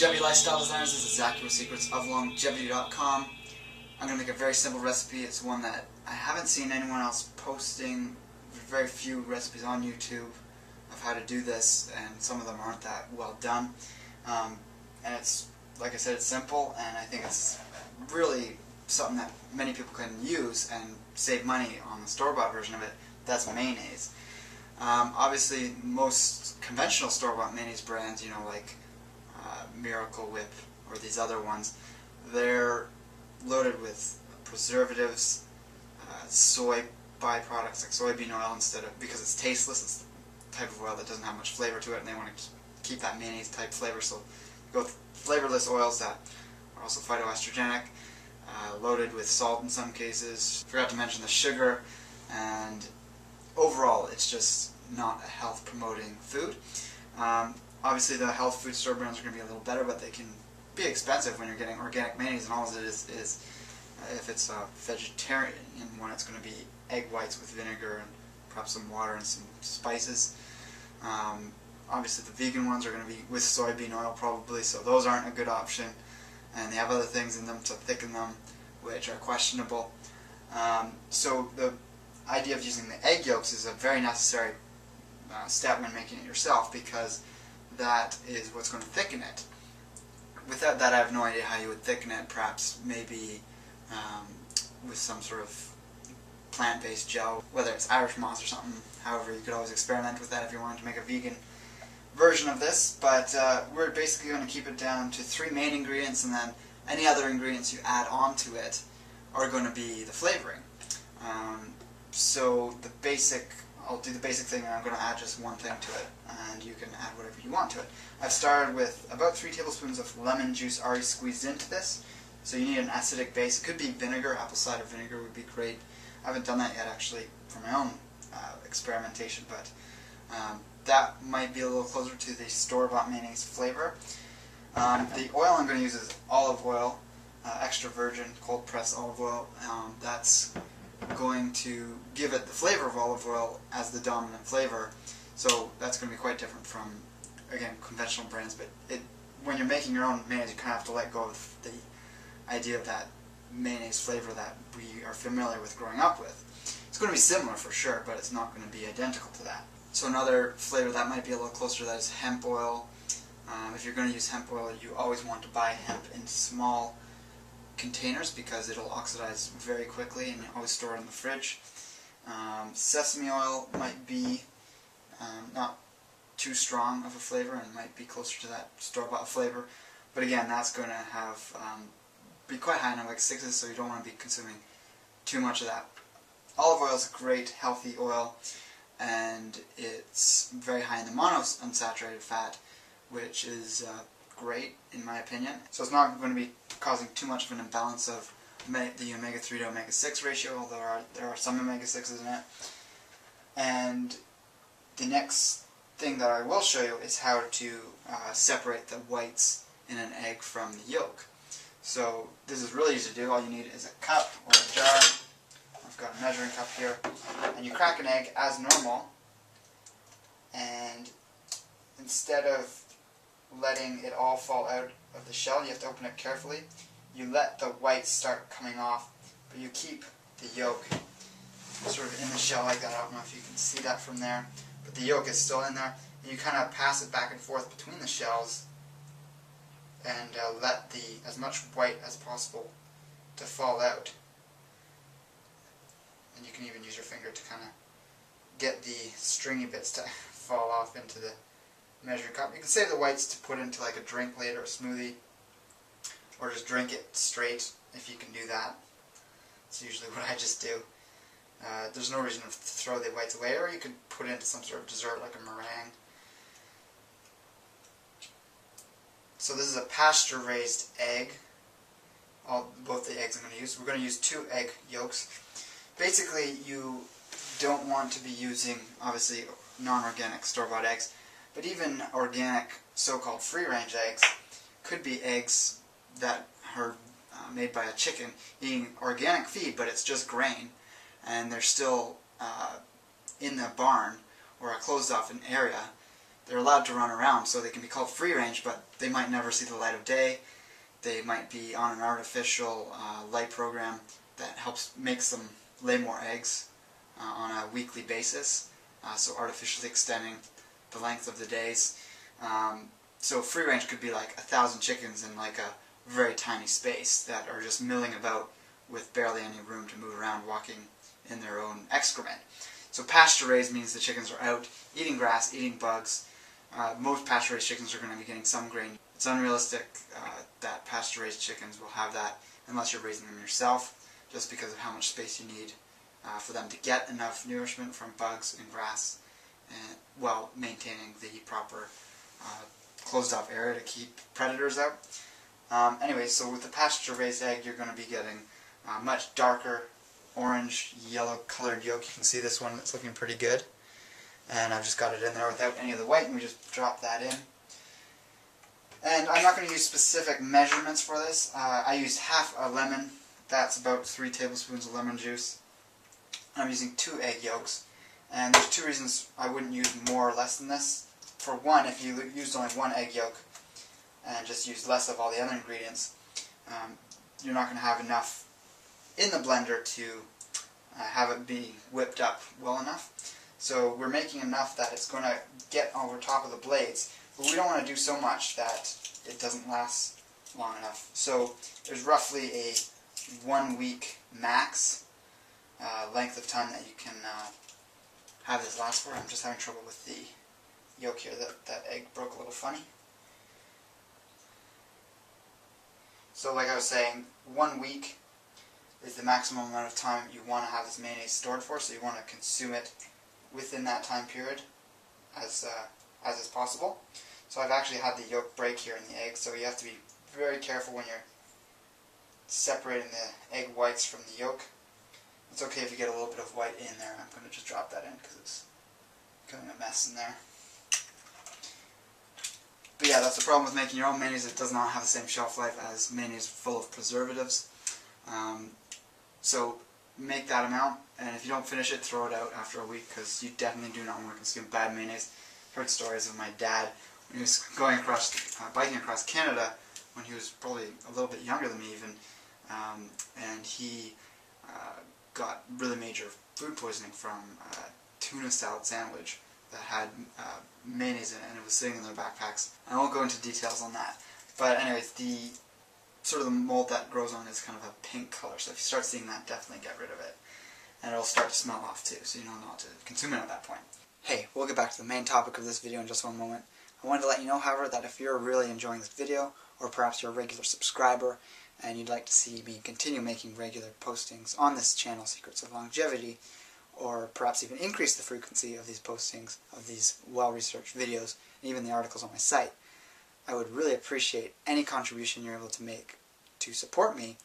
Longevity Lifestyle Designers. This is Zach with secretsoflongevity.com. I'm going to make a very simple recipe. It's one that I haven't seen anyone else posting. Very few recipes on YouTube of how to do this, and some of them aren't that well done. And it's, like I said, it's simple, and I think it's really something that many people can use and save money on the store-bought version of it. That's mayonnaise. Obviously, most conventional store-bought mayonnaise brands, you know, like Miracle Whip or these other ones, they're loaded with preservatives, soy byproducts like soybean oil because it's tasteless. It's the type of oil that doesn't have much flavor to it, and they want to keep that mayonnaise type flavor, so go with flavorless oils that are also phytoestrogenic, loaded with salt in some cases. Forgot to mention the sugar, and overall it's just not a health promoting food. Obviously the health food store brands are going to be a little better, but they can be expensive when you're getting organic mayonnaise, and all it is if it's a vegetarian one, it's going to be egg whites with vinegar and perhaps some water and some spices. Obviously the vegan ones are going to be with soybean oil probably, so those aren't a good option, and they have other things in them to thicken them which are questionable. So the idea of using the egg yolks is a very necessary step when making it yourself, because that is what's going to thicken it. Without that, I have no idea how you would thicken it. Perhaps maybe with some sort of plant-based gel, whether it's Irish moss or something. However, you could always experiment with that if you wanted to make a vegan version of this. But we're basically going to keep it down to 3 main ingredients, and then any other ingredients you add onto it are going to be the flavoring. So I'll do the basic thing, and I'm going to add just one thing to it, and you can add whatever you want to it. I've started with about 3 tablespoons of lemon juice already squeezed into this. So you need an acidic base. It could be vinegar. Apple cider vinegar would be great. I haven't done that yet actually for my own experimentation, but that might be a little closer to the store-bought mayonnaise flavor. The oil I'm going to use is olive oil, extra virgin cold pressed olive oil. That's going to give it the flavor of olive oil as the dominant flavor, so that's going to be quite different from, again, conventional brands. But when you're making your own mayonnaise, you kind of have to let go of the idea of that mayonnaise flavor that we are familiar with growing up with. It's going to be similar for sure, but it's not going to be identical to that. So another flavor that might be a little closer to that is hemp oil. If you're going to use hemp oil, you always want to buy hemp in small containers because it'll oxidize very quickly, and you always store it in the fridge. Sesame oil might be not too strong of a flavor and might be closer to that store-bought flavor, but again, that's going to have be quite high in omega 6s, so you don't want to be consuming too much of that. Olive oil is a great healthy oil, and it's very high in the monounsaturated fat, which is great in my opinion. So it's not going to be causing too much of an imbalance of the omega 3 to omega 6 ratio, although there are some omega 6s in it. And the next thing that I will show you is how to separate the whites in an egg from the yolk. So this is really easy to do. All you need is a cup or a jar. I've got a measuring cup here, and you crack an egg as normal, and instead of letting it all fall out of the shell, you have to open it carefully. You let the whites start coming off, but you keep the yolk sort of in the shell like that. I don't know if you can see that from there, but the yolk is still in there, and you kind of pass it back and forth between the shells and let as much white as possible to fall out. And you can even use your finger to kind of get the stringy bits to fall off into the measuring cup. You can save the whites to put into like a drink later, a smoothie, or just drink it straight if you can do that. That's usually what I just do. There's no reason to throw the whites away, or you could put it into some sort of dessert like a meringue. So this is a pasture-raised egg. Both the eggs I'm going to use. We're going to use 2 egg yolks. Basically, you don't want to be using, obviously, non-organic store-bought eggs, but even organic so-called free-range eggs could be eggs that are made by a chicken eating organic feed, but it's just grain, and they're still in the barn or a closed-off area they're allowed to run around, so they can be called free range, but they might never see the light of day. They might be on an artificial light program that helps makes them lay more eggs on a weekly basis, so artificially extending the length of the days. So free range could be like 1,000 chickens in like a very tiny space that are just milling about with barely any room to move around, walking in their own excrement. So pasture raised means the chickens are out eating grass, eating bugs. Most pasture raised chickens are going to be getting some grain. It's unrealistic that pasture raised chickens will have that unless you're raising them yourself, just because of how much space you need for them to get enough nourishment from bugs and grass, while maintaining the proper closed off area to keep predators out. Anyway, so with the pasture raised egg, you're going to be getting much darker orange, yellow colored yolk. You can see this one, it's looking pretty good. And I've just got it in there without any of the white, and we just drop that in. And I'm not going to use specific measurements for this. I used half a lemon. That's about 3 tablespoons of lemon juice. I'm using 2 egg yolks. And there's 2 reasons I wouldn't use more or less than this. For one, if you used only 1 egg yolk and just used less of all the other ingredients, you're not going to have enough in the blender to have it be whipped up well enough. So we're making enough that it's going to get over top of the blades, but we don't want to do so much that it doesn't last long enough. So there's roughly a 1 week max length of time that you can have this last for. I'm just having trouble with the yolk here. That egg broke a little funny. So like I was saying, 1 week is the maximum amount of time you want to have this mayonnaise stored for, so you want to consume it within that time period as is possible. So I've actually had the yolk break here in the egg, so you have to be very careful when you're separating the egg whites from the yolk. It's okay if you get a little bit of white in there. I'm going to just drop that in because it's becoming a mess in there. But yeah, that's the problem with making your own mayonnaise. It does not have the same shelf life as mayonnaise full of preservatives. So make that amount, and if you don't finish it, throw it out after a week, because you definitely do not want to consume bad mayonnaise. I've heard stories of my dad when he was going across, biking across Canada, when he was probably a little bit younger than me even, and he got really major food poisoning from a tuna salad sandwich that had mayonnaise in it, and it was sitting in their backpacks. I won't go into details on that, but anyways, the sort of the mold that grows on is kind of a pink color, so if you start seeing that, definitely get rid of it. And it'll start to smell off too, so you know not to consume it at that point. Hey, we'll get back to the main topic of this video in just one moment. I wanted to let you know, however, that if you're really enjoying this video, or perhaps you're a regular subscriber, and you'd like to see me continue making regular postings on this channel, Secrets of Longevity, or perhaps even increase the frequency of these postings, of these well-researched videos, and even the articles on my site, I would really appreciate any contribution you're able to make to support me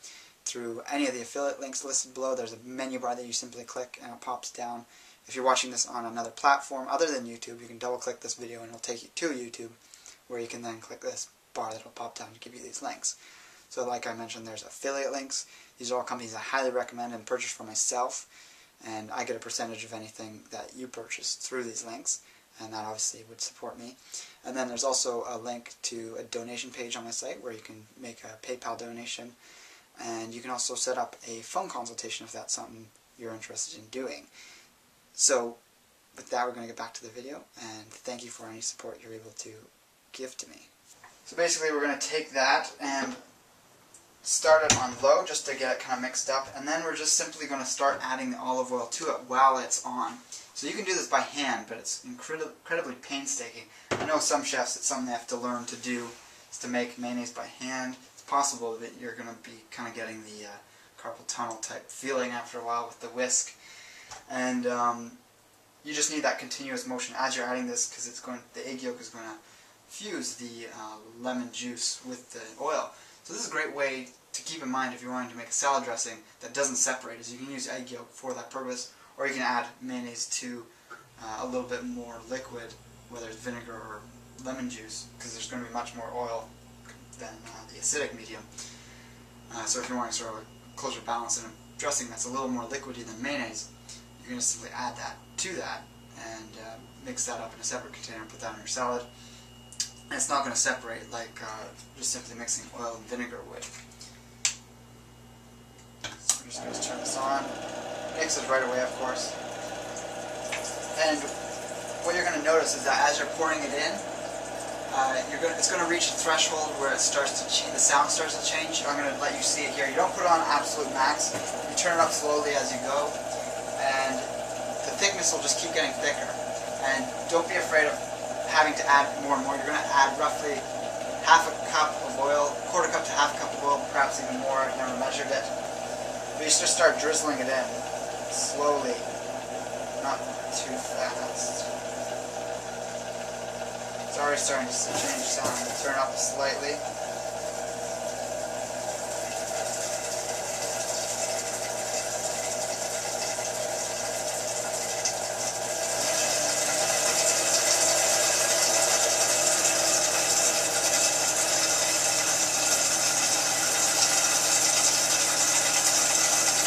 through any of the affiliate links listed below. There's a menu bar that you simply click and it pops down. If you're watching this on another platform other than YouTube, you can double click this video and it'll take you to YouTube, where you can then click this bar that will pop down to give you these links. So like I mentioned, there's affiliate links. These are all companies I highly recommend and purchase for myself, and I get a percentage of anything that you purchase through these links, and that obviously would support me. And then there's also a link to a donation page on my site where you can make a PayPal donation, and you can also set up a phone consultation if that's something you're interested in doing. So with that, we're going to get back to the video, and thank you for any support you're able to give to me. So basically we're going to take that and start it on low just to get it kind of mixed up, and then we're just simply going to start adding the olive oil to it while it's on. So you can do this by hand, but it's incredibly painstaking. I know some chefs, it's something they have to learn to do, is to make mayonnaise by hand. It's possible that you're going to be kind of getting the carpal tunnel type feeling after a while with the whisk. And you just need that continuous motion as you're adding this, because the egg yolk is going to fuse the lemon juice with the oil. So this is a great way to keep in mind if you're wanting to make a salad dressing that doesn't separate, is you can use egg yolk for that purpose, or you can add mayonnaise to a little bit more liquid, whether it's vinegar or lemon juice, because there's going to be much more oil than the acidic medium. So if you're wanting sort of a closer balance in a dressing that's a little more liquidy than mayonnaise, you're going to simply add that to that, and mix that up in a separate container and put that on your salad. And it's not going to separate like just simply mixing oil and vinegar would. So I'm just going to turn this on. Mix it right away, of course. And what you're going to notice is that as you're pouring it in, it's going to reach a threshold where it starts to change, the sound starts to change. I'm going to let you see it here. You don't put it on absolute max. You turn it up slowly as you go, and the thickness will just keep getting thicker. And don't be afraid of having to add more and more. You're going to add roughly half a cup of oil, quarter cup to half a cup of oil, perhaps even more. I've never measured it. But you just start drizzling it in slowly, not too fast. It's already starting to change sound. Turn up slightly.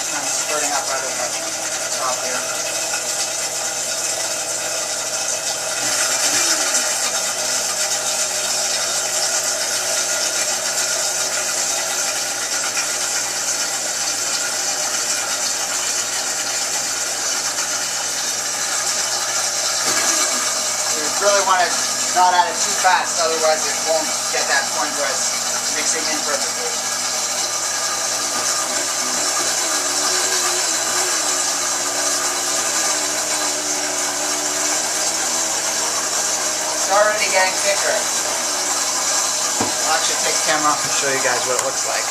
Kind of spreading up out of the top here. Really want to not add it too fast, otherwise it won't get that point where it's mixing in perfectly. It's already getting thicker. I'll actually take the camera off and show you guys what it looks like.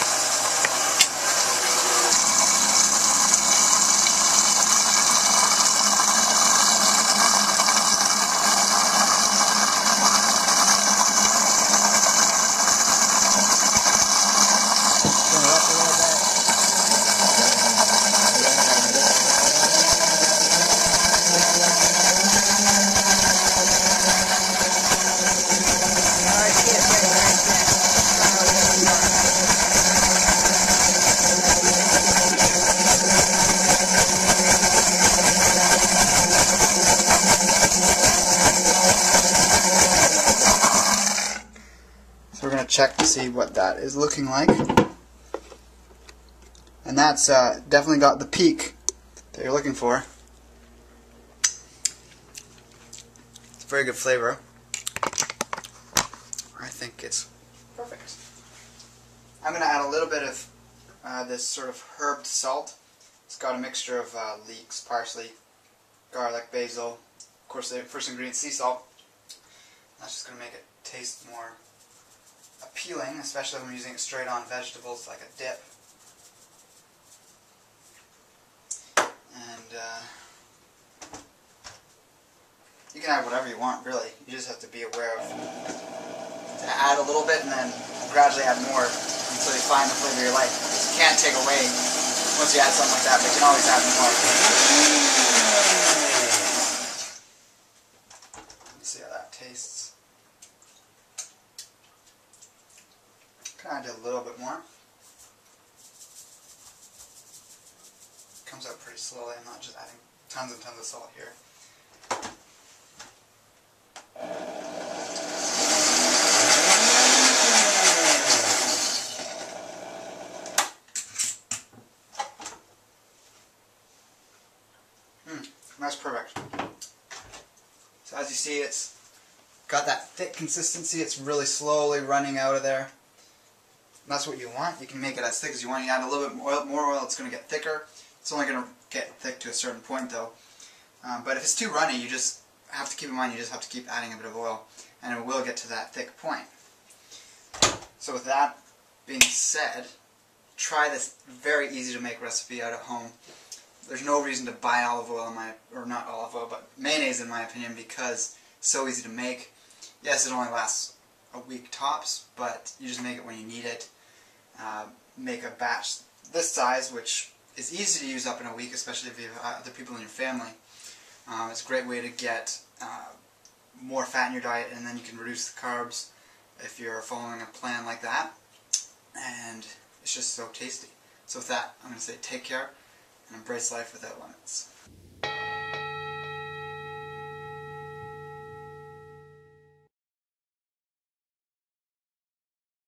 So we're going to check to see what that is looking like. And that's definitely got the peak that you're looking for. It's a very good flavor. I think it's perfect. I'm going to add a little bit of this sort of herbed salt. It's got a mixture of leeks, parsley, garlic, basil, of course the first ingredient, sea salt. That's just going to make it taste more appealing, especially when I'm using it straight on vegetables like a dip. And you can add whatever you want, really. You just have to be aware of to add a little bit and then gradually add more until you find the flavor you like. Because you can't take away once you add something like that, but you can always add more. Let's see how that tastes. Can add a little bit more. Comes out pretty slowly. I'm not just adding tons and tons of salt here. That's perfect. So as you see, it's got that thick consistency. It's really slowly running out of there. And that's what you want. You can make it as thick as you want. You add a little bit more oil, it's going to get thicker. It's only going to get thick to a certain point though. But if it's too runny, you just have to keep in mind you just have to keep adding a bit of oil and it will get to that thick point. So with that being said, try this very easy to make recipe out at home. There's no reason to buy olive oil, or not olive oil, but mayonnaise in my opinion, because it's so easy to make. Yes, it only lasts a week tops, but you just make it when you need it. Make a batch this size, which is easy to use up in a week, especially if you have other people in your family. It's a great way to get more fat in your diet, and then you can reduce the carbs if you're following a plan like that. And it's just so tasty. So with that, I'm going to say take care and embrace life without limits.